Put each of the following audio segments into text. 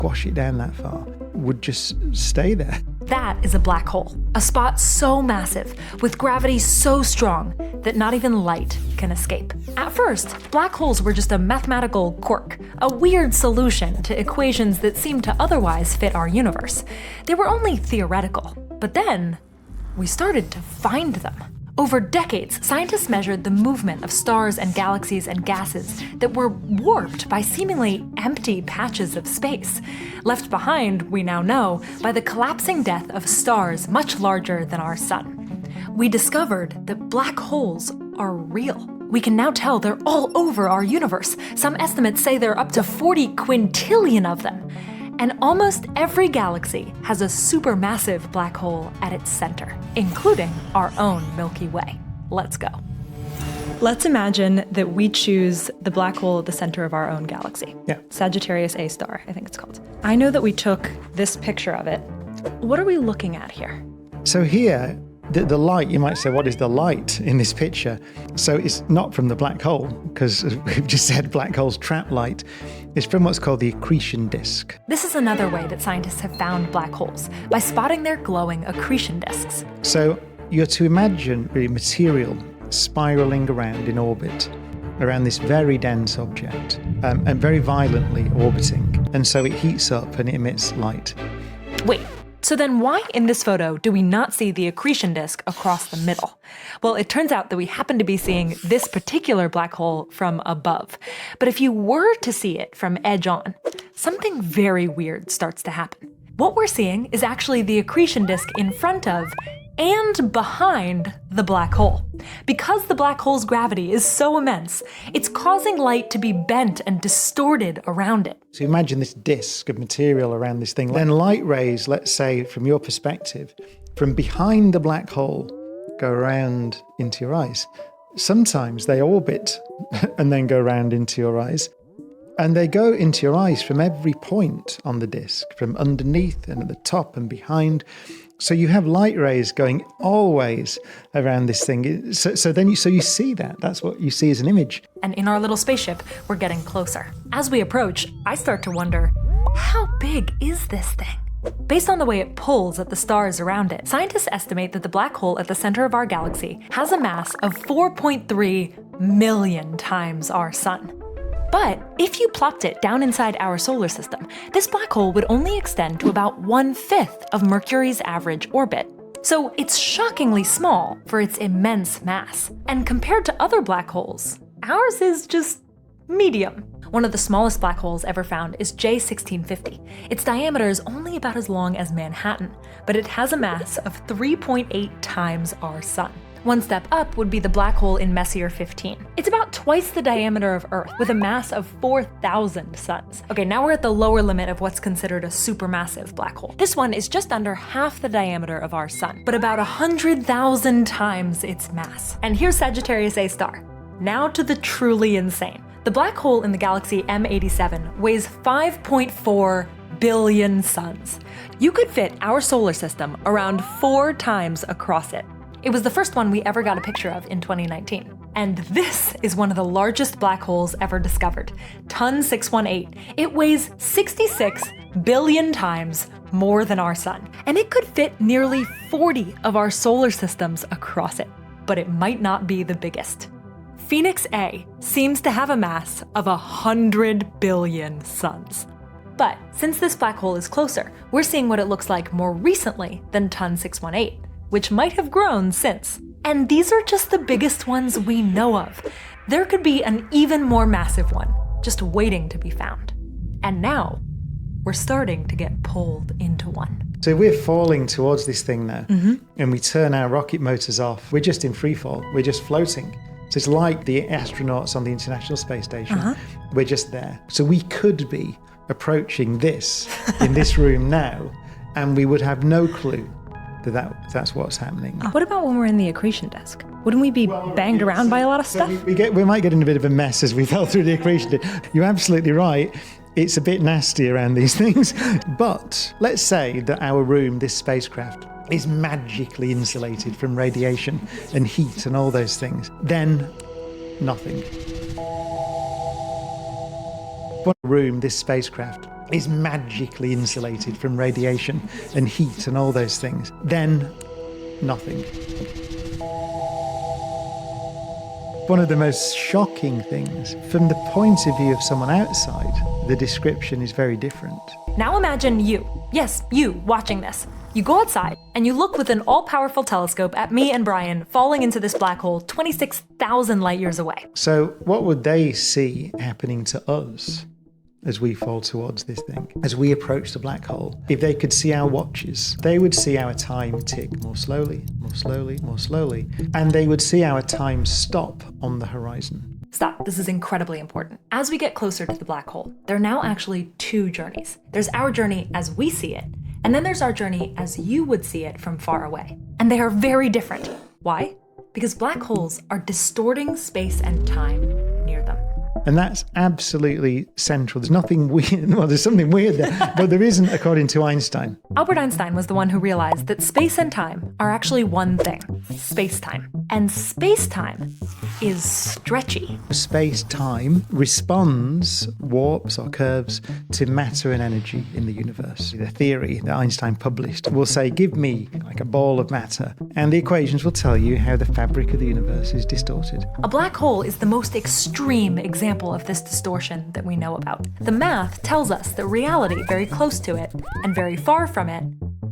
squash it down that far, would just stay there. That is a black hole, a spot so massive, with gravity so strong that not even light can escape. At first, black holes were just a mathematical quirk, a weird solution to equations that seemed to otherwise fit our universe. They were only theoretical, but then we started to find them. Over decades, scientists measured the movement of stars and galaxies and gases that were warped by seemingly empty patches of space, left behind, we now know, by the collapsing death of stars much larger than our sun. We discovered that black holes are real. We can now tell they're all over our universe. Some estimates say there are up to 40 quintillion of them. And almost every galaxy has a supermassive black hole at its center, including our own Milky Way. Let's go. Let's imagine that we choose the black hole at the center of our own galaxy. Yeah. Sagittarius A star, I think it's called. I know that we took this picture of it. What are we looking at here? So here, the light, you might say, what is the light in this picture? So it's not from the black hole, because we've just said black holes trap light. It's from what's called the accretion disk. This is another way that scientists have found black holes, by spotting their glowing accretion disks. So you're to imagine really material spiraling around in orbit around this very dense object and very violently orbiting. And so it heats up and it emits light. Wait. So then why in this photo do we not see the accretion disk across the middle? Well, it turns out that we happen to be seeing this particular black hole from above. But if you were to see it from edge on, something very weird starts to happen. What we're seeing is actually the accretion disk in front of and behind the black hole. Because the black hole's gravity is so immense, it's causing light to be bent and distorted around it. So imagine this disk of material around this thing. Then light rays, let's say from your perspective, from behind the black hole, go around into your eyes. Sometimes they orbit and then go around into your eyes. And they go into your eyes from every point on the disk, from underneath and at the top and behind. So you have light rays going always around this thing. So you see that. That's what you see as an image. And in our little spaceship, we're getting closer. As we approach, I start to wonder, how big is this thing? Based on the way it pulls at the stars around it, scientists estimate that the black hole at the center of our galaxy has a mass of 4.3 million times our sun. But if you plopped it down inside our solar system, this black hole would only extend to about 1/5 of Mercury's average orbit. So it's shockingly small for its immense mass. And compared to other black holes, ours is just medium. One of the smallest black holes ever found is J1650. Its diameter is only about as long as Manhattan, but it has a mass of 3.8 times our sun. One step up would be the black hole in Messier 15. It's about twice the diameter of Earth, with a mass of 4,000 suns. Okay, now we're at the lower limit of what's considered a supermassive black hole. This one is just under half the diameter of our sun, but about 100,000 times its mass. And here's Sagittarius A star. Now to the truly insane. The black hole in the galaxy M87 weighs 5.4 billion suns. You could fit our solar system around 4 times across it. It was the first one we ever got a picture of in 2019. And this is one of the largest black holes ever discovered, Ton 618. It weighs 66 billion times more than our sun, and it could fit nearly 40 of our solar systems across it. But it might not be the biggest. Phoenix A seems to have a mass of 100 billion suns. But since this black hole is closer, we're seeing what it looks like more recently than Ton 618. Which might have grown since. And these are just the biggest ones we know of. There could be an even more massive one, just waiting to be found. And now, we're starting to get pulled into one. So we're falling towards this thing now, and we turn our rocket motors off. We're just in free fall. We're just floating. So it's like the astronauts on the International Space Station. We're just there. So we could be approaching this in this room now, and we would have no clue that's what's happening. What about when we're in the accretion disk? Wouldn't we be banged around by a lot of stuff? We might get in a bit of a mess as we fell through the accretion disk. You're absolutely right. It's a bit nasty around these things. But let's say that our room, this spacecraft, is magically insulated from radiation and heat and all those things. Then nothing. One room, this spacecraft, is magically insulated from radiation and heat and all those things, then nothing. One of the most shocking things, from the point of view of someone outside, the description is very different. Now imagine you, yes, you, watching this. You go outside and you look with an all-powerful telescope at me and Brian falling into this black hole 26,000 light years away. So what would they see happening to us as we fall towards this thing, as we approach the black hole? If they could see our watches, they would see our time tick more slowly, more slowly, more slowly, and they would see our time stop on the horizon. Stop, this is incredibly important. As we get closer to the black hole, there are now actually two journeys. There's our journey as we see it, and then there's our journey as you would see it from far away. And they are very different. Why? Because black holes are distorting space and time near them. And that's absolutely central. There's nothing weird. Well, there's something weird there, but there isn't, according to Einstein. Albert Einstein was the one who realized that space and time are actually one thing, space-time. And space-time is stretchy. Space-time responds, warps or curves, to matter and energy in the universe. The theory that Einstein published will say, give me like a ball of matter, and the equations will tell you how the fabric of the universe is distorted. A black hole is the most extreme example of this distortion that we know about. The math tells us that reality very close to it and very far from it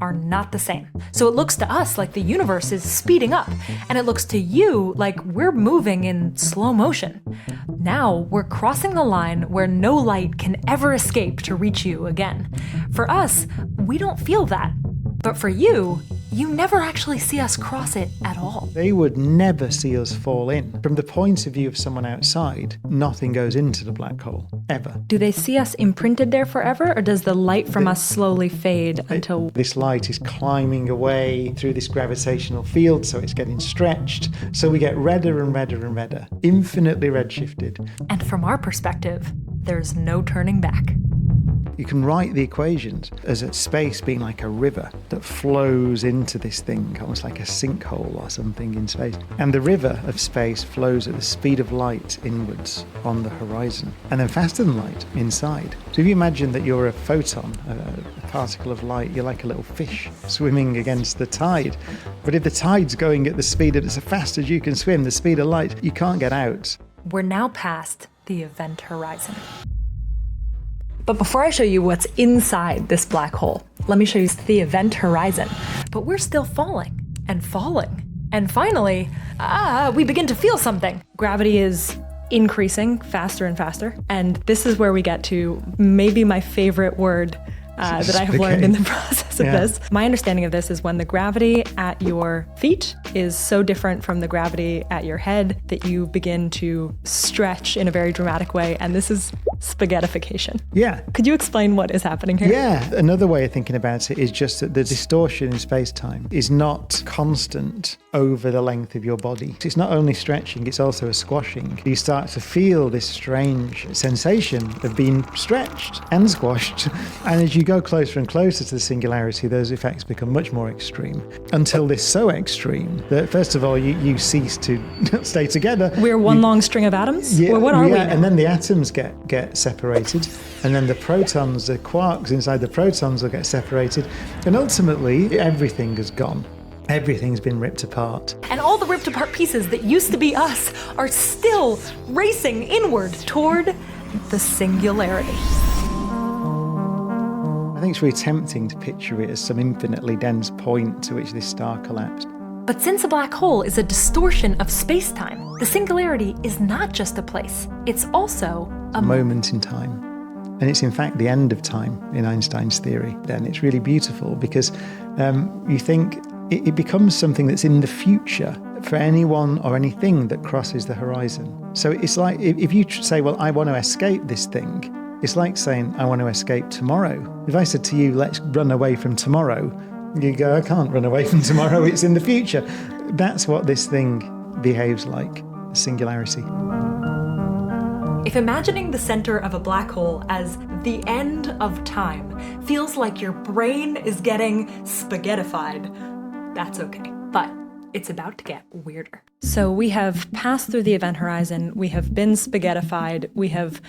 are not the same. So it looks to us like the universe is speeding up, and it looks to you like we're moving in slow motion. Now we're crossing the line where no light can ever escape to reach you again. For us, we don't feel that. But for you, you never actually see us cross it at all. They would never see us fall in. From the point of view of someone outside, nothing goes into the black hole, ever. Do they see us imprinted there forever, or does the light from us slowly fade until... This light is climbing away through this gravitational field, so it's getting stretched. So we get redder and redder and redder, infinitely redshifted. And from our perspective, there's no turning back. You can write the equations as a space being like a river that flows into this thing, almost like a sinkhole or something in space. And the river of space flows at the speed of light inwards on the horizon, and then faster than light inside. So if you imagine that you're a photon, a particle of light, you're like a little fish swimming against the tide. But if the tide's going at the speed of, as fast as you can swim, the speed of light, you can't get out. We're now past the event horizon. But before I show you what's inside this black hole, let me show you the event horizon. But we're still falling and falling. And finally, we begin to feel something. Gravity is increasing faster and faster. And this is where we get to maybe my favorite word that I have learned in the process of this. My understanding of this is when the gravity at your feet is so different from the gravity at your head that you begin to stretch in a very dramatic way. And this is spaghettification. Yeah. Could you explain what is happening here? Yeah. Another way of thinking about it is just that the distortion in space-time is not constant over the length of your body. It's not only stretching, it's also a squashing. You start to feel this strange sensation of being stretched and squashed. And as you go closer and closer to the singularity, those effects become much more extreme, until they're so extreme that, first of all, you cease to stay together. We're one long string of atoms? Yeah, or what are we now? And then the atoms get separated, and then the protons, the quarks inside the protons will get separated, and ultimately everything is gone. Everything's been ripped apart. And all the ripped apart pieces that used to be us are still racing inward toward the singularity. I think it's really tempting to picture it as some infinitely dense point to which this star collapsed. But since a black hole is a distortion of space-time, the singularity is not just a place, it's also a moment in time. And it's in fact the end of time in Einstein's theory. Then it's really beautiful because you think it becomes something that's in the future for anyone or anything that crosses the horizon. So it's like if you say, well, I want to escape this thing, it's like saying, I want to escape tomorrow. If I said to you, let's run away from tomorrow, you go, I can't run away from tomorrow, it's in the future. That's what this thing behaves like, singularity. If imagining the center of a black hole as the end of time feels like your brain is getting spaghettified, that's okay. But it's about to get weirder. So we have passed through the event horizon, we have been spaghettified, we have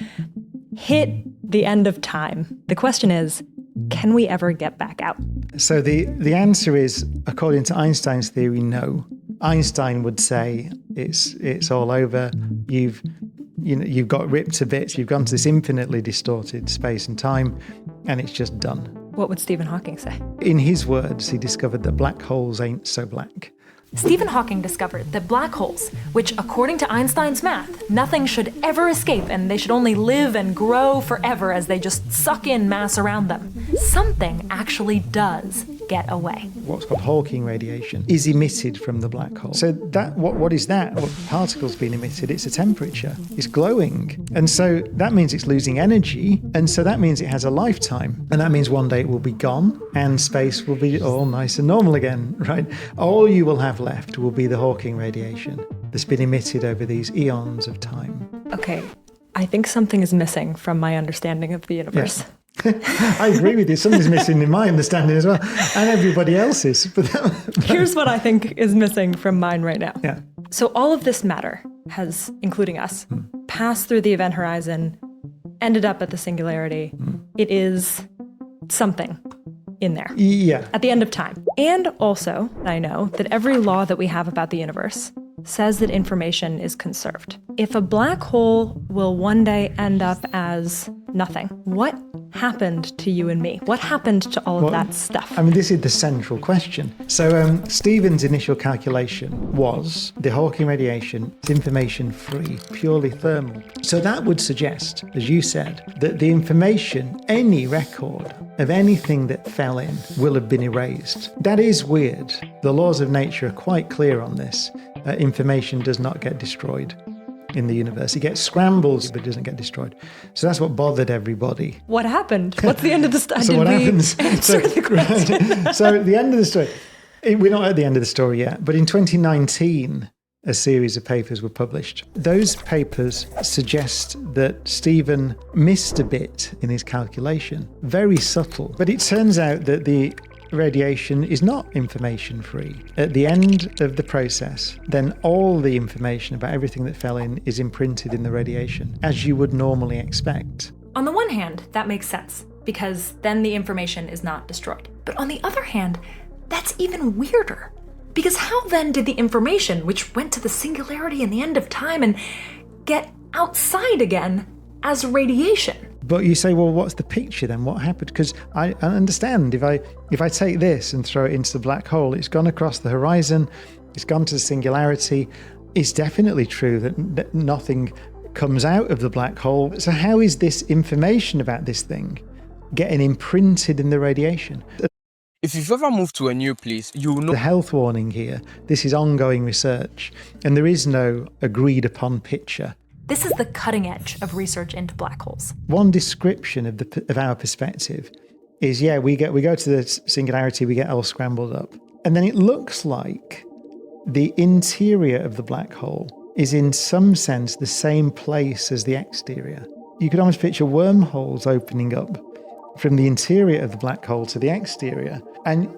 hit the end of time. The question is, can we ever get back out? So the answer is, according to Einstein's theory, no. Einstein would say it's all over. You've got ripped to bits. You've gone to this infinitely distorted space and time, and it's just done. What would Stephen Hawking say? In his words, he discovered that black holes ain't so black. Stephen Hawking discovered that black holes, which according to Einstein's math, nothing should ever escape and they should only live and grow forever as they just suck in mass around them, something actually does get away. What's called Hawking radiation is emitted from the black hole. So that what is that? What particle's being emitted? It's a temperature. It's glowing. And so that means it's losing energy. And so that means it has a lifetime. And that means one day it will be gone and space will be all nice and normal again, right? All you will have left will be the Hawking radiation that's been emitted over these eons of time. Okay, I think something is missing from my understanding of the universe. Yeah. I agree with you. Something's missing in my understanding as well, and everybody else's. Here's what I think is missing from mine right now. Yeah. So all of this matter has, including us, passed through the event horizon, ended up at the singularity. It is something in there. Yeah. At the end of time. And also, I know that every law that we have about the universe says that information is conserved. If a black hole will one day end up as nothing, what happened to you and me? What happened to all of that stuff? I mean, this is the central question. So Stephen's initial calculation was the Hawking radiation is information-free, purely thermal. So that would suggest, as you said, that the information, any record of anything that fell in will have been erased. That is weird. The laws of nature are quite clear on this. Information does not get destroyed in the universe. It gets scrambled, but it doesn't get destroyed. So that's what bothered everybody. What happened? What's the end of the story? So what happens? Answer the question. Right. So the end of the story, we're not at the end of the story yet, but in 2019, a series of papers were published. Those papers suggest that Stephen missed a bit in his calculation, very subtle. But it turns out that the radiation is not information free. At the end of the process, then all the information about everything that fell in is imprinted in the radiation, as you would normally expect. On the one hand, that makes sense, because then the information is not destroyed. But on the other hand, that's even weirder. Because how then did the information, which went to the singularity and the end of time, and get outside again as radiation? But you say, well, what's the picture then? What happened? Because I understand if I take this and throw it into the black hole, it's gone across the horizon, it's gone to the singularity. It's definitely true that nothing comes out of the black hole. So how is this information about this thing getting imprinted in the radiation? If you've ever moved to a new place, you will know. The health warning here, this is ongoing research, and there is no agreed upon picture. This is the cutting edge of research into black holes. One description of our perspective is, we go to the singularity, we get all scrambled up. And then it looks like the interior of the black hole is in some sense the same place as the exterior. You could almost picture wormholes opening up from the interior of the black hole to the exterior. And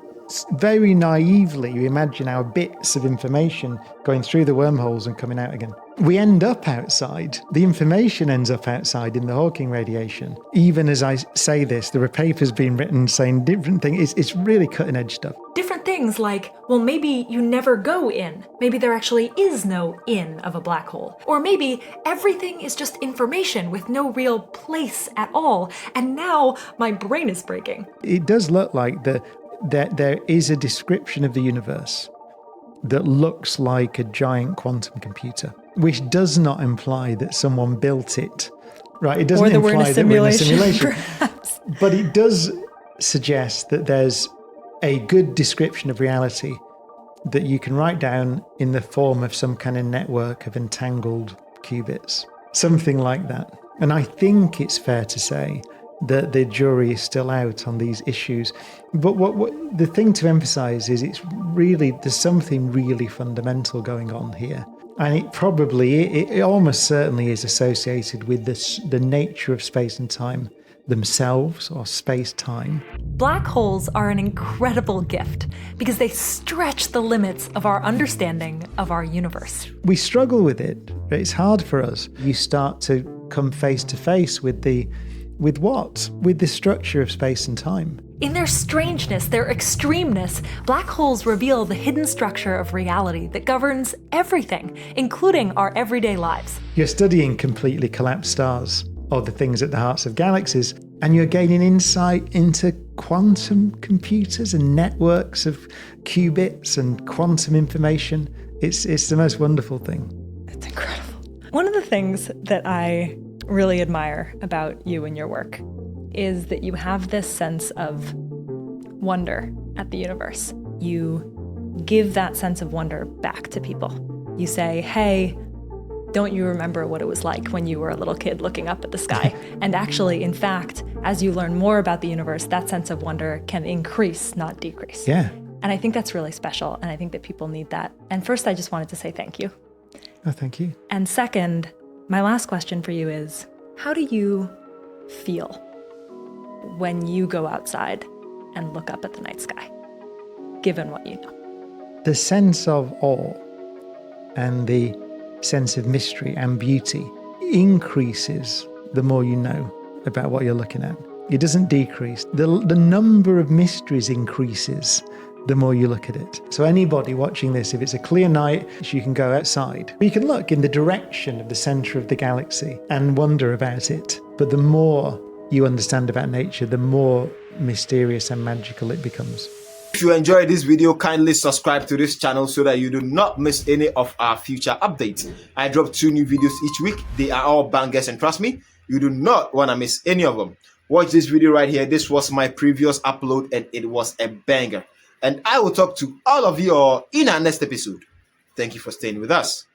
very naively, you imagine our bits of information going through the wormholes and coming out again. We end up outside. The information ends up outside in the Hawking radiation. Even as I say this, there are papers being written saying different things. It's really cutting edge stuff. Different things like, well, maybe you never go in. Maybe there actually is no in of a black hole. Or maybe everything is just information with no real place at all. And now my brain is breaking. It does look like that there is a description of the universe that looks like a giant quantum computer, which does not imply that someone built it, right? It doesn't imply that we're in a simulation. But it does suggest that there's a good description of reality that you can write down in the form of some kind of network of entangled qubits, something like that. And I think it's fair to say that the jury is still out on these issues. But what the thing to emphasize is there's something really fundamental going on here. And it almost certainly is associated with the nature of space and time themselves, or space-time. Black holes are an incredible gift because they stretch the limits of our understanding of our universe. We struggle with it. It's hard for us. You start to come face to face with the structure of space and time. In their strangeness, their extremeness, black holes reveal the hidden structure of reality that governs everything, including our everyday lives. You're studying completely collapsed stars, or the things at the hearts of galaxies, and you're gaining insight into quantum computers and networks of qubits and quantum information. It's the most wonderful thing. It's incredible. One of the things that I really admire about you and your work is that you have this sense of wonder at the universe. You give that sense of wonder back to people. You say, hey, don't you remember what it was like when you were a little kid looking up at the sky? And actually, in fact, as you learn more about the universe, that sense of wonder can increase, not decrease. Yeah. And I think that's really special, and I think that people need that. And first, I just wanted to say thank you. Oh, thank you. And second, my last question for you is, how do you feel when you go outside and look up at the night sky, given what you know? The sense of awe and the sense of mystery and beauty increases the more you know about what you're looking at. It doesn't decrease. The number of mysteries increases the more you look at it. So anybody watching this, if it's a clear night, you can go outside. You can look in the direction of the center of the galaxy and wonder about it. But the more you understand about nature, the more mysterious and magical it becomes. If you enjoyed this video, kindly subscribe to this channel so that you do not miss any of our future updates. I drop 2 new videos each week. They are all bangers, and trust me, you do not want to miss any of them. Watch this video right here. This was my previous upload and it was a banger. And I will talk to all of you in our next episode. Thank you for staying with us.